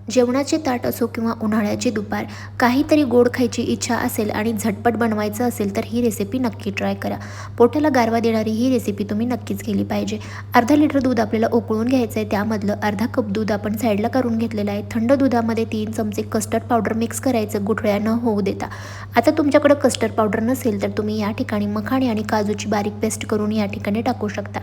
जेवणाचे ताट असो किंवा उन्हाळ्याची दुपार, काहीतरी गोड खायची इच्छा असेल आणि झटपट बनवायचं असेल तर ही रेसिपी नक्की ट्राय करा. पोटाला गारवा देणारी ही रेसिपी तुम्ही नक्कीच केली पाहिजे. अर्धा लिटर दूध आपल्याला उकळून घ्यायचं आहे. त्यामधलं अर्धा कप दूध आपण साईडला करून घेतलेलं आहे. थंड दुधामध्ये 3 चमचे कस्टर्ड पावडर मिक्स करायचं, गुठळ्या न होऊ देता. आता तुमच्याकडं कस्टर्ड पावडर नसेल तर तुम्ही या ठिकाणी मखाणे आणि काजूची बारीक पेस्ट करून या ठिकाणी टाकू शकता.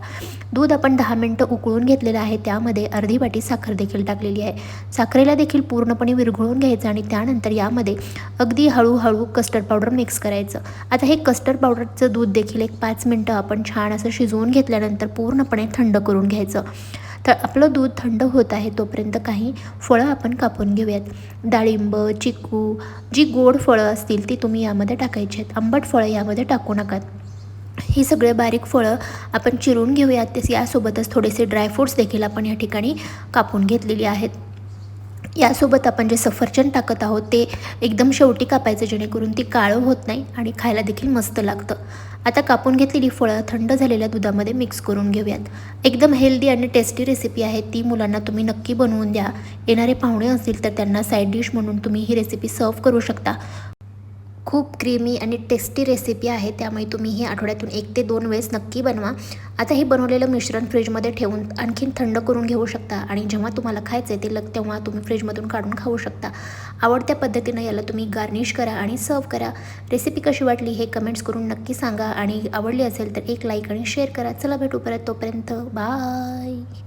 दूध आपण 10 मिनटं उकळून घेतलेलं आहे. त्यामध्ये अर्धी वाटी साखर देखील टाकलेली आहे. साखरेला देखील पूर्णपणे विरघळून घ्यायचं आणि त्यानंतर यामध्ये अगदी हळूहळू कस्टर्ड पावडर मिक्स करायचं. आता हे कस्टर्ड पावडरचं दूध देखील एक 5 मिनटं आपण छान असं शिजवून घेतल्यानंतर पूर्णपणे थंड करून घ्यायचं. तर आपलं दूध थंड होत आहे तोपर्यंत काही फळं आपण कापून घेऊयात. डाळिंब, चिकू, जी गोड फळं असतील ती तुम्ही यामध्ये टाकायची आहेत. आंबट फळं यामध्ये टाकू नका. ही सगळे बारीक फळं आपण चिरून घेऊयात. यासोबतच थोडेसे ड्रायफ्रूट्स देखील आपण या ठिकाणी कापून घेतलेली आहेत. यासोबत आपण जे सफरचंद टाकत आहोत ते एकदम शेवटी कापायचं, जेणेकरून ती काळं होत नाही आणि खायला देखील मस्त लागतं. आता कापून घेतलेली फळं थंड झालेल्या दुधामध्ये मिक्स करून घेऊयात. एकदम हेल्दी आणि टेस्टी रेसिपी आहे. ती मुलांना तुम्ही नक्की बनवून द्या. येणारे पाहुणे असतील तर त्यांना साईड डिश म्हणून तुम्ही ही रेसिपी सर्व करू शकता. खूप क्रीमी आणि टेस्टी रेसिपी आहे, त्यामुळे तुम्ही ही आठवड्यातून 1 ते 2 वेळेस नक्की बनवा. आता हे बनवलेलं मिश्रण फ्रीजमध्ये ठेवून आणखीन थंड करून घेऊ शकता आणि जेव्हा तुम्हाला खायचं आहे तेव्हा तुम्ही फ्रीजमधून काढून खाऊ शकता. आवडत्या पद्धतीनं याला तुम्ही गार्निश करा आणि सर्व करा. रेसिपी कशी वाटली हे कमेंट्स करून नक्की सांगा आणि आवडली असेल तर एक लाईक आणि शेअर करा. चला भेटू परत, तोपर्यंत बाय.